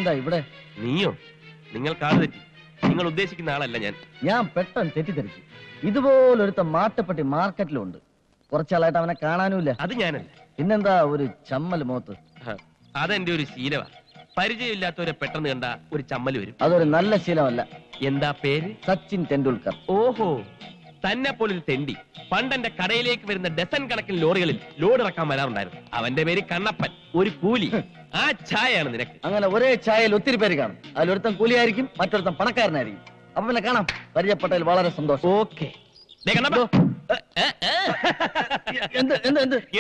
എന്താ ഇവിടെ? നീയോ? നിങ്ങൾ കാട് തെറ്റി. നിങ്ങൾ ഉദ്ദേശിക്കുന്ന ആളല്ല ഞാൻ. ഞാൻ പെട്ടെന്ന് തെറ്റിദ്ധരിച്ചു. ഇതുപോലൊരുത്ത മാട്ടുപ്പെട്ടി മാർക്കറ്റിലുണ്ട്. കുറച്ചാളായിട്ട് അവനെ കാണാനുമില്ല. അത് ഞാനല്ല. പിന്നെന്താ ഒരു ചമ്മൽ മുഖത്ത്? അതെന്റെ ഒരു ശീലമാ. പരിചയമില്ലാത്തവരെ പെട്ടെന്ന് കണ്ട ഒരു ചമ്മല് വരും. അതൊരു നല്ല ശീലമല്ല. എന്താ പേര്? സച്ചിൻ ടെണ്ടുൽക്കർ. ഓഹോ, തന്നെ പോലൊരു തെണ്ടി പണ്ടെന്റെ കടയിലേക്ക് വരുന്ന ഡസൻ കണക്കിന് ലോറികളിൽ ലോഡ് ഇറക്കാൻ വരാറുണ്ടായിരുന്നു. അവന്റെ പേര് കണ്ണപ്പൻ, ഒരു കൂലി. ആ ചായയാണ് നിനക്ക്. അങ്ങനെ ഒരേ ചായയിൽ ഒത്തിരി പേര് കാണും. അതിലൊരുത്തൻ കൂലിയായിരിക്കും, മറ്റൊരുത്തൻ പണക്കാരനായിരിക്കും. അപ്പൊ പിന്നെ കാണാം. പരിചയപ്പെട്ടതിൽ വളരെ സന്തോഷം. ഓക്കെ.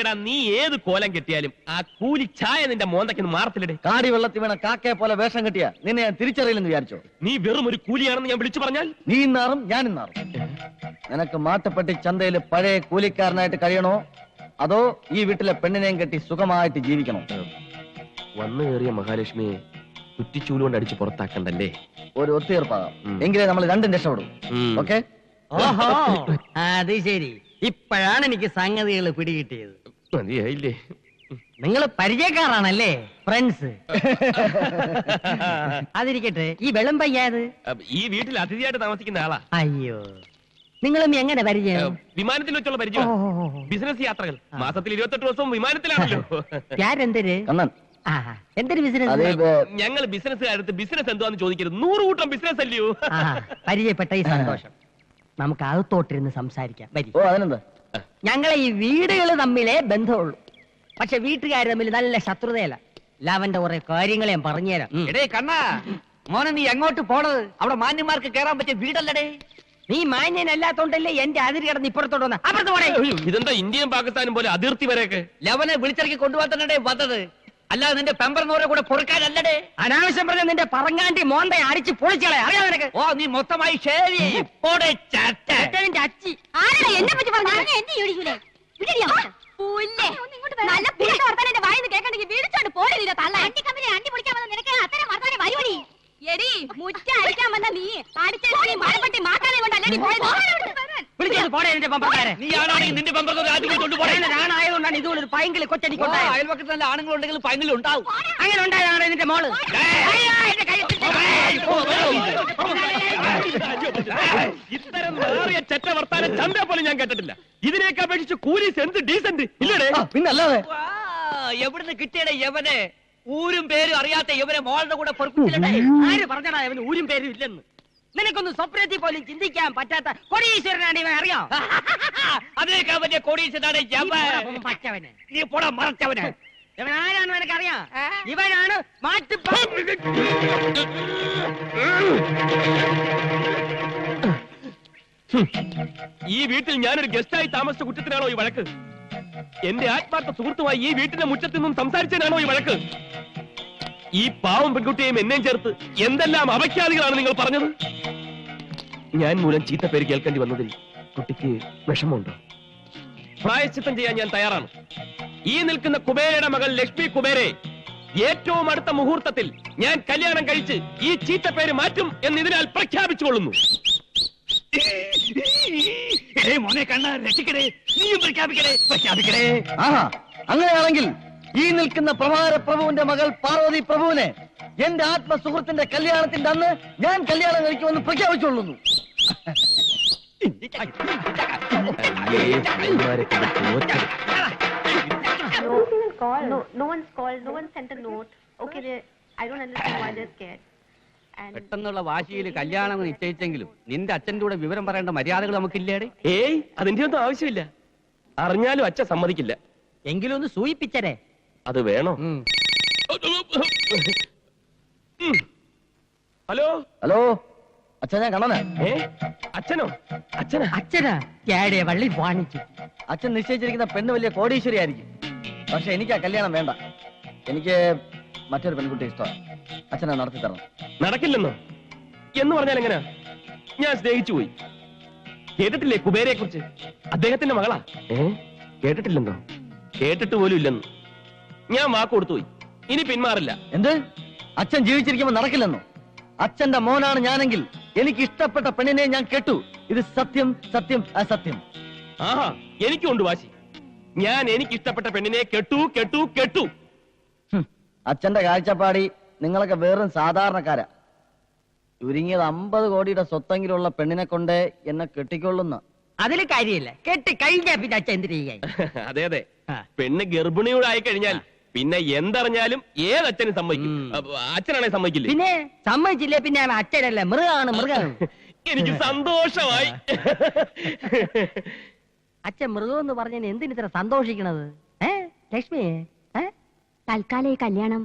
എടാ, നീ ഏത് കോലം കെട്ടിയാലും ആ കൂലി ചായ നിന്റെ മോന്തയ്ക്ക് മാറത്തില്ലടേ. കാടി വെള്ളത്തിൽ വീണ കാക്കയെ പോലെ വേഷം കെട്ടിയാ നിന്നെ ഞാൻ തിരിച്ചറിയില്ലെന്ന് വിചാരിച്ചോ? നീ വെറും ഒരു കൂലിയാണെന്ന് ഞാൻ വിളിച്ചു പറഞ്ഞാൽ നീ ഇന്നാറും ഞാനും നാറും. നിനക്ക് മാട്ടുപ്പെട്ടി ചന്തയിൽ പഴയ കൂലിക്കാരനായിട്ട് കഴിയണോ, അതോ ഈ വീട്ടിലെ പെണ്ണിനെയും കെട്ടി സുഖമായിട്ട് ജീവിക്കണോ? വന്നു കയറിയ മഹാലക്ഷ്മിയെ കുറ്റിച്ചൂലുകൊണ്ട് അടിച്ച് പുറത്താക്കണ്ടല്ലേ? ഒരു ഒത്തുതീർപ്പാകാം. എങ്കിലേ നമ്മൾ രണ്ടും രക്ഷപ്പെടും. ഓക്കെ? ഓഹോ, അത് ശരി. ഇപ്പോഴാണ് എനിക്ക് സംഗതികൾ പിടികിട്ടിയത്. മതിയായില്ലേ? നിങ്ങൾ പരിചയക്കാരാണല്ലേ, ഫ്രണ്ട്സ്? അതിരിക്കട്ടെ, ഈ വെള്ളം പയ്യാത് ഈ വീട്ടിൽ അതിഥിയായിട്ട് താമസിക്കുന്ന ആളാ. അയ്യോ, നിങ്ങളും എങ്ങനെ പരിചയം? വിമാനത്തിൽ വെച്ചുള്ള പരിചയം. ബിസിനസ് യാത്രകൾ മാസത്തിൽ 28 ദിവസവും വിമാനത്തിലാണല്ലോ. എന്തൊരു കണ്ണൻ, എന്തൊരു ബിസിനസ്? ഞങ്ങൾ ബിസിനസ്സുകാരത്ത് ബിസിനസ് എന്താന്ന് ചോദിക്കരുത്. 100 കൂട്ടം ബിസിനസ് അല്ലയോ? പരിചയപ്പെട്ട ഈ സന്തോഷം. നമുക്ക് അകത്തോട്ടിരുന്ന് സംസാരിക്കാം. ഓ, അതിനെന്താ? ഞങ്ങളെ ഈ വീടുകൾ തമ്മിലേ ബന്ധമുള്ളൂ. പക്ഷെ വീട്ടുകാർ തമ്മിൽ നല്ല ശത്രുതയല്ല. ലാവന്റെ കുറെ കാര്യങ്ങൾ ഞാൻ പറഞ്ഞുതരാം. എടേ കണ്ണാ, മോനെ നീ എങ്ങോട്ട് പോണത്? അവിടെ മാന്യന്മാർക്ക് കേറാൻ പറ്റിയ വീടല്ലടേ. നീ മാന്യനല്ലാത്തോണ്ടല്ലേ എന്റെ അതിര് കിടന്ന് ഇപ്പുറത്തോട്ട് വന്ന. അപ്പുറത്ത് പോടേ. ഇതെന്താ ഇന്ത്യയും പാകിസ്ഥാനും പോലെ അതിർത്തി വരെയൊക്കെ? ലവനെ വിളിച്ചിറക്കി കൊണ്ടുപോകാൻ തന്നെ വന്നത്, അല്ലാതെ നിന്റെ പെമ്പറിനോരെ കൂടെ പൊറുക്കാനല്ലടേ. അനാവശ്യം പറഞ്ഞ നിന്റെ പറങ്ങാണ്ടി മോന്തയെ അടിച്ച് പൊളിച്ചളെ. അറിയാം നിനക്ക്? ഓ, നീ മൊത്തമായി ശരി. അച്ചി എന്നെ പറ്റി പറഞ്ഞു എന്നെ ചോദിക്കൂലേ? നല്ല വർത്താനം വായിന്ന് കേൾക്കണ്ടെങ്കിൽ വീടിച്ചോണ്ട് പോടില്ല. തള്ള അണ്ടി കമ്പനി അണ്ടി പൊളിക്കാൻ വന്ന നിനക്ക് അത്തരം വർത്താനം വരുവടി. എടി മുറ്റ അടിക്കാൻ വന്ന നീ അടിച്ചെടുത്ത് മഴപ്പെട്ടി മാക്കാനെ കൊണ്ടല്ലടി പോയത്. വിളിച്ചോണ്ട് പോടേ നിന്റെ പമ്പക്കാരെ. നീ ആണാണെങ്കിൽ നിന്റെ പെമ്പറിനോരെ ആദ്യം കൊണ്ടുപോകണേ. ഞാനായതുകൊണ്ടാണ് ഇതുപോലൊരു പൈങ്കിളി കൊച്ചടിക്കൊണ്ടായത്. അയൽപക്കത്ത് നല്ല ആണുങ്ങളുണ്ടെങ്കിൽ പൈങ്കിലും ഉണ്ടാവും. അങ്ങനെ ഉണ്ടായതാണ് നിന്റെ മോള്. ഇത്തരം മാറിയ ചെറ്റ വർത്താനം ചന്ത പോലും ഞാൻ കേട്ടിട്ടില്ല. ഇതിനേക്ക് അപേക്ഷിച്ച് കൂലീസ് എന്ത് ഡീസന്റ് ഇല്ലടേ? പിന്നല്ലാതെ എവിടുന്ന് കിട്ടിയടേ യവനെ? ഊരും പേരും അറിയാത്ത യവനെ മോളുടെ കൂടെ പൊറുപ്പിച്ചില്ലേ? ആര് പറഞ്ഞടാ അവന് ഊരും പേരും ഇല്ലെന്ന്? നിനക്കൊന്നും സ്വപ്നത്തിൽ പോലും ചിന്തിക്കാൻ പറ്റാത്ത കോടീശ്വരനാണ് ഇവൻ. അറിയാം? അതിനേക്കാ വലിയ കോടീശ്വരനാണ് യവൻ. പച്ചവന്. നീ പോടാ മറച്ചവന്. ഇവൻ ആരാണെന്ന് എനിക്കറിയാം. ഇവനാണ് ഈ വീട്ടിൽ ഞാനൊരു ഗസ്റ്റായി താമസിച്ച കുറ്റത്തിനാണോ ഈ വഴക്ക്? എന്റെ ആത്മാർത്ഥ സുഹൃത്തുമായി ഈ വീട്ടിന്റെ മുറ്റത്ത് നിന്നും സംസാരിച്ചതിനാണോ ഈ വഴക്ക്? ഈ പാവം പെൺകുട്ടിയെയും എന്നെയും ചേർത്ത് എന്തെല്ലാം അപഖ്യാതികളാണ് നിങ്ങൾ പറഞ്ഞത്? ഞാൻ മൂലം ചീത്ത പേര് കേൾക്കേണ്ടി വന്നതിൽ കുട്ടിക്ക് വിഷമമുണ്ടോ? പ്രായശ്ചിത്തം ചെയ്യാൻ ഞാൻ തയ്യാറാണ്. ഈ നിൽക്കുന്ന കുബേരയുടെ മകൾ ലക്ഷ്മി കുബേരെ ഏറ്റവും അടുത്ത മുഹൂർത്തത്തിൽ ഞാൻ കല്യാണം കഴിച്ച് ഈ ചീത്ത പേര് മാറ്റും എന്ന് ഇതിനാൽ പ്രഖ്യാപിച്ചുകൊള്ളുന്നു. മോനെ കണ്ണ രക്ഷിക്കടേ, നീയും പ്രഖ്യാപിക്കടേ. ആഹാ, അങ്ങനെയാണെങ്കിൽ ഈ നിൽക്കുന്ന പ്രഭാര പ്രഭുവിന്റെ മകൾ പാർവതി പ്രഭുവിനെ എന്റെ ആത്മസുഹൃത്തിന്റെ കല്യാണത്തിന്റെ അന്ന് ഞാൻ കല്യാണം കഴിക്കുമെന്ന് പ്രഖ്യാപിച്ചുകൊള്ളുന്നു. No one's called. No one sent a note. Okay, I don't understand why they're scared. പെട്ടെന്നുള്ള വാശിയിൽ കല്യാണം നിശ്ചയിച്ചെങ്കിലും നിന്റെ അച്ഛൻ്റെ കൂടെ വിവരം പറയേണ്ട മര്യാദകൾ നമുക്കില്ലേടെ? ഏയ്, അതിന്റെ ഒന്നും ആവശ്യമില്ല. അറിഞ്ഞാലും അച്ഛൻ സമ്മതിക്കില്ല. എങ്കിലും ഒന്ന് സൂചിപ്പിച്ചരേ. അത് വേണോ? ഹലോ ഹലോ, അച്ഛൻ ഞാൻ കണ്ണനാ. അച്ഛനോ? അച്ഛനാ കേടിയ വള്ളി വാണിച്ചു. അച്ഛൻ നിശ്ചയിച്ചിരിക്കുന്ന പെണ്ണ് വലിയ കോടീശ്വരി ആയിരിക്കും. പക്ഷെ എനിക്ക് ആ കല്യാണം വേണ്ട. എനിക്ക് മറ്റൊരു പെൺകുട്ടി ഇഷ്ടമാണ്. അച്ഛനെ നടത്തി തരണം. നടക്കില്ലെന്നോ? എന്ന് പറഞ്ഞാൽ എങ്ങനെയാ? ഞാൻ സ്നേഹിച്ചു പോയി. കേട്ടിട്ടില്ലേ കുബേരയെ കുറിച്ച്? അദ്ദേഹത്തിന്റെ മകളാ. കേട്ടിട്ടില്ലെന്നോ? കേട്ടിട്ട് പോലും ഇല്ലെന്ന്. ഞാൻ വാക്ക് കൊടുത്തു പോയി. ഇനി പിന്മാറില്ല. എന്ത്? അച്ഛൻ ജീവിച്ചിരിക്കുമ്പോ നടക്കില്ലെന്നോ? അച്ഛന്റെ മോനാണ് ഞാനെങ്കിൽ എനിക്ക് ഇഷ്ടപ്പെട്ട പെണ്ണിനെ ഞാൻ കെട്ടു. ഇത് സത്യം, സത്യം, അസത്യം. ആഹാ, എനിക്കുണ്ട് വാശി. ഞാൻ എനിക്ക് ഇഷ്ടപ്പെട്ട പെണ്ണിനെ കെട്ടു. അച്ഛന്റെ കാഴ്ചപ്പാടി നിങ്ങളൊക്കെ വെറും സാധാരണക്കാരാ. ചുരുങ്ങിയത് 50 കോടിയുടെ സ്വത്തെങ്കിലുള്ള പെണ്ണിനെ കൊണ്ട് എന്നെ കെട്ടിക്കൊള്ളുന്ന. അതിൽ കാര്യമില്ല, കെട്ടി കഴിഞ്ഞാ പിന്നെ അച്ഛൻ എന്തിനു ചെയ്യാൻ? അതെ അതെ, പെണ്ണ് ഗർഭിണിയോട് ആയി കഴിഞ്ഞാൽ പിന്നെ എന്തറിഞ്ഞാലും ഏതച്ഛനും സമ്മതിക്കും. അച്ഛനാണെ സമ്മതിക്കില്ലേ? പിന്നെ സമ്മതിച്ചില്ലേ പിന്നെ അവൻ അച്ഛനല്ല, മൃഗമാണ് മൃഗം. എനിക്ക് സന്തോഷമായി. അച്ഛൻ മൃഗം എന്ന് പറഞ്ഞതിന് എന്തിന് ഇത്ര സന്തോഷിക്കണത്? ലക്ഷ്മി, തൽക്കാലം ഈ കല്യാണം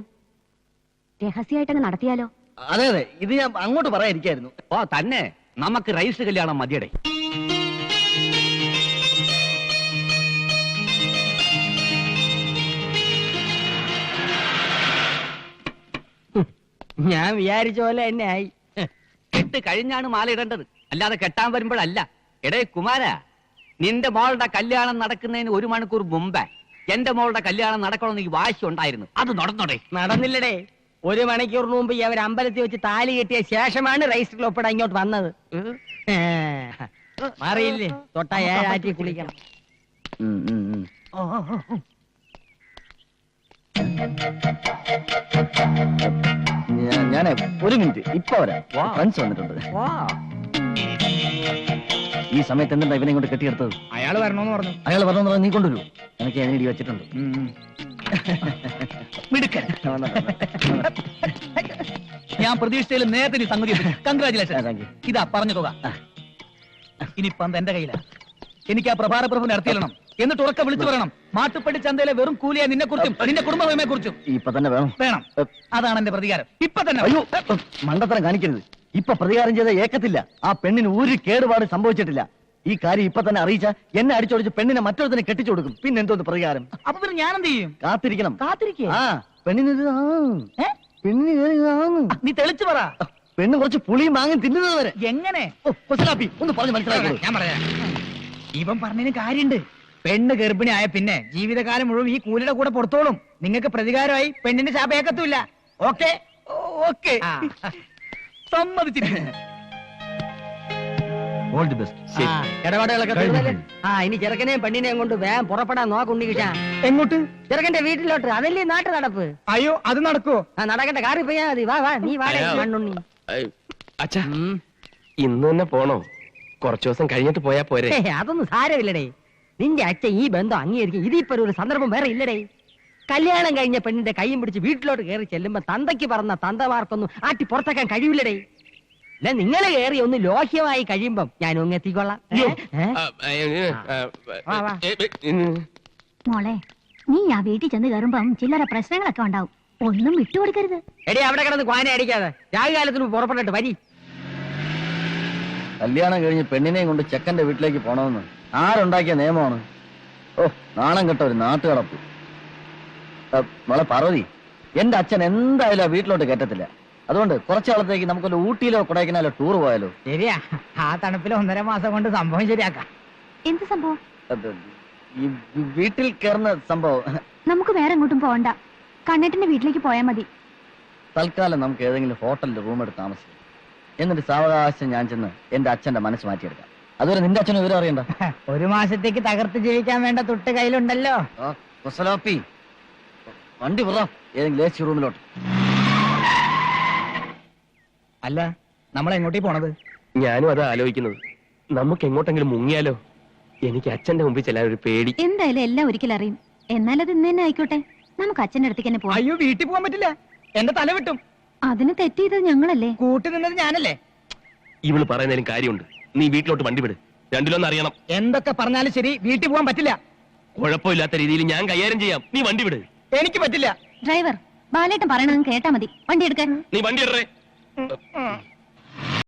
രഹസ്യമായിട്ടങ്ങ് നടത്തിയാലോ? അതെ അതെ, ഇത് ഞാൻ അങ്ങോട്ട് പറയാനിരിക്കായിരുന്നു. ഓ തന്നെ, നമുക്ക് രജിസ്റ്റർ കല്യാണം മതിയടേ. ഞാൻ വിചാരിച്ച പോലെ തന്നെ ആയി. കെട്ട് കഴിഞ്ഞാണ് മാല ഇടേണ്ടത്, അല്ലാതെ കെട്ടാൻ വരുമ്പോഴല്ല. എടേ കുമാര, നിന്റെ മോളുടെ കല്യാണം നടക്കുന്നതിന് 1 മണിക്കൂർ മുമ്പേ എന്റെ മോളുടെ കല്യാണം നടക്കണമെന്ന് ഈ വാശി ഉണ്ടായിരുന്നു. അത് നടന്നോടെ? നടന്നില്ലടേ. 1 മണിക്കൂറിന് മുമ്പ് അവർ അമ്പലത്തിൽ വെച്ച് താലി കെട്ടിയ ശേഷമാണ് രജിസ്റ്ററിൽ ഒപ്പിടാൻ ഇങ്ങോട്ട് വന്നത്. മാറിയില്ലേ? തൊട്ട 7 ആറ്റി കുളിക്കണം. ഞാനേ 1 മിനിറ്റ് ഇപ്പൊ വരാം. ഫ്രണ്ട്സ് വന്നിട്ടുണ്ട്. ഈ സമയത്ത് എന്താ ഇവനെ കൊണ്ട് കെട്ടിയെടുത്തത്? അയാൾ വരണോന്ന് പറഞ്ഞു. അയാൾ പറഞ്ഞ നീ കൊണ്ടുവരൂ, എനിക്ക് അതിന് ഇടി വെച്ചിട്ടുണ്ട്. മിടുക്കൻ. ഞാൻ പ്രതീക്ഷിച്ചതിൽ നേരത്തെ നീ സംഗതി. കൺഗ്രാചുലേഷൻ. ഇതാ പറഞ്ഞ തുക. ഇനിയിപ്പം എന്റെ കയ്യിലാ. എനിക്ക് ആ പ്രഭാര പ്രഭുവിനെ നടത്തിയിരണം. എന്നിട്ട് ഉറക്കെ വിളിച്ചു പറയണം, മാട്ടുപ്പള്ളി ചന്തയിലെ വെറും കൂലിയെ നിന്നെ കുറിച്ചും നിന്റെ കുടുംബമേ കുറിച്ചും. ഇപ്പൊ തന്നെ വേണം. അതാണ് എന്റെ പ്രതികാരം. ഇപ്പൊ തന്നെ. അയ്യോ, മണ്ടത്തരം കാണിക്കരുത്. ഇപ്പൊ പ്രതികാരം ചെയ്ത ഏക്കത്തില്ല. ആ പെണ്ണിന് ഒരു കേടുപാട് സംഭവിച്ചിട്ടില്ല. ഈ കാര്യം ഇപ്പൊ തന്നെ അറിയിച്ച എന്നെ അടിച്ചോടിച്ച് പെണ്ണിനെ മറ്റൊരുത്തിനെ കെട്ടിച്ചു കൊടുക്കും. പിന്നെ എന്തോന്ന് പ്രതികാരം? അപ്പൊ പിന്നെ ഞാൻ എന്ത് ചെയ്യും? കാത്തിരിക്കണം. കാത്തിരിക്കേ? ആ പെണ്ണിന് നീ തെളിച്ചു പറ. പെണ്ണ് കുറച്ച് പുളിയും വാങ്ങി തിന്നുന്നത് വരെ. എങ്ങനെ? ഒന്ന് പറഞ്ഞു മനസ്സിലാക്കി. ഞാൻ പറയാം. ഇവൻ പറഞ്ഞതിന് കാര്യണ്ട്. പെണ്ണ് ഗർഭിണി ആയ പിന്നെ ജീവിതകാലം മുഴുവൻ ഈ കൂലിയുടെ കൂടെ പുറത്തോളും. നിങ്ങൾക്ക് പ്രതികാരമായി പെണ്ണിന്റെ ശാപേക്കത്തുമില്ല. ഓക്കെ ഓക്കെ, സമ്മതിച്ചിരിക്കുന്നു. All the best. ഇടപാടുകളൊക്കെ തീർന്നല്ലേ? ഇനി ചെറുക്കനെയും പെണ്ണിനെയും കൊണ്ട് വേഗം പുറപ്പെടാൻ നോക്കുണ്ടി കിട്ടാ. എങ്ങോട്ട്? ചെറുക്കന്റെ വീട്ടിലോട്ട്. അതല്ലേ നാട്ടു നടപ്പ്. അയ്യോ, അത് നടക്കുവോ? നടക്കണ്ട, കാറി പോയാ മതി. വാ വാ, നീ വാടേ മണ്ണുണ്ണി. അച്ഛാ, ഇന്ന് തന്നെ പോണോ? കുറച്ചു ദിവസം കഴിഞ്ഞിട്ട് പോയാ പോരെ? അതൊന്നും സാരമില്ലടേ. നിന്റെ അച്ഛൻ ഈ ബന്ധം അംഗീകരിക്കും. ഇതിപ്പോ ഒരു സന്ദർഭം വേറെ ഇല്ലടേ. കല്യാണം കഴിഞ്ഞ പെണ്ണിന്റെ കൈയും പിടിച്ച് വീട്ടിലോട്ട് കയറി ചെല്ലുമ്പോ തന്തയ്ക്ക് പറഞ്ഞ തന്തമാർക്കൊന്നും ആട്ടി പുറത്തേക്കാൻ കഴിയില്ലടേ. നിങ്ങളെ കയറി ഒന്ന് ലോഹ്യമായി കഴിയുമ്പം ഞാൻ ഒന്നെത്തിക്കൊള്ളാം. മോളെ, നീ ആ വീട്ടിൽ ചെന്ന് കയറുമ്പം ചില്ലറ പ്രശ്നങ്ങളൊക്കെ ഉണ്ടാവും. ഒന്നും വിട്ടുകൊടുക്കരുത്. എടേ, അവിടെ കിടന്ന് ക്വാന അടിക്കാതെ രാഹുകാലത്തിന് പുറപ്പെട്ടിട്ട് വരി. കല്യാണം കഴിഞ്ഞ് പെണ്ണിനെയും കൊണ്ട് ചെക്കന്റെ വീട്ടിലേക്ക് പോണമെന്ന് ആരുണ്ടാക്കിയ നിയമമാണ്? ഓ, നാണം കെട്ട ഒരു നാട്ടുകടപ്പ്. മോളെ പാർവതി, എന്റെ അച്ഛൻ എന്തായാലും ആ വീട്ടിലോട്ട് കയറ്റത്തില്ല. അതുകൊണ്ട് കുറച്ചു കാലത്തേക്ക് നമുക്കൊരു ഊട്ടിയിലോ കൊടൈക്കനാലോ ടൂർ പോയാലോ? ശരിയാ, ആ തണുപ്പിൽ 1.5 മാസം കൊണ്ട് സംഭവം ശരിയാക്കാം. എന്ത് സംഭവം? ഈ വീട്ടിൽ കയറുന്ന സംഭവം. നമുക്ക് വേറെ എങ്ങോട്ടും പോകണ്ട, കണ്ണേട്ടന്റെ വീട്ടിലേക്ക് പോയാൽ മതി. തൽക്കാലം നമുക്ക് ഏതെങ്കിലും ഹോട്ടലിൽ റൂം എടുത്ത് താമസിക്കാം. എന്നിട്ട് സാവകാശം ഞാൻ ചെന്ന് എന്റെ അച്ഛന്റെ മനസ്സ് മാറ്റിയെടുക്കാം. അതുവരെ നിന്റെ അച്ഛനും വിവരം അറിയണ്ട. 1 മാസത്തേക്ക് തകർത്ത് ജീവിക്കാൻ വേണ്ട തുട്ട് കയ്യിലുണ്ടല്ലോ. വണ്ടി വിടാം ഏതെങ്കിലും ഏസി റൂമിലോട്ട്. അല്ല, നമ്മൾ എങ്ങോട്ടേ പോണത്? ഞാനും അതാ ആലോചിക്കുന്നത്. നമുക്ക് എങ്ങോട്ടെങ്കിലും മുങ്ങിയാലോ? എനിക്ക് അച്ഛന്റെ മുമ്പിൽ ചെല്ലാൻ ഒരു പേടി. എന്തായാലും എല്ലാം ഒരിക്കലും അറിയും. എന്നാലത് ഇന്ന് തന്നെ ആയിക്കോട്ടെ. നമുക്ക് അച്ഛന്റെ അടുത്തേക്ക് തന്നെ പോവാം. അയ്യോ, വീട്ടിൽ പോകാൻ പറ്റില്ല. എന്റെ തല വിട്ടും. അതിന് തെറ്റ് ചെയ്തത് ഞങ്ങളല്ലേ? കൂട്ടി നിന്നത് ഞാനല്ലേ? ഇവള് പറയുന്നതിലും കാര്യമുണ്ട്. നീ വീട്ടിലോട്ട് വണ്ടി വിട്. രണ്ടിലൊന്നും അറിയണം. എന്തൊക്കെ പറഞ്ഞാലും ശരി, വീട്ടിൽ പോകാൻ പറ്റില്ല. കുഴപ്പമില്ലാത്ത രീതിയിൽ ഞാൻ കൈകാര്യം ചെയ്യാം. നീ വണ്ടി വിട്. എനിക്ക് പറ്റില്ല. ഡ്രൈവർ, ബാലേട്ടൻ പറയണത് കേട്ടാ മതി. വണ്ടി എടുക്കാൻ. നീ വണ്ടി ഇടറേ.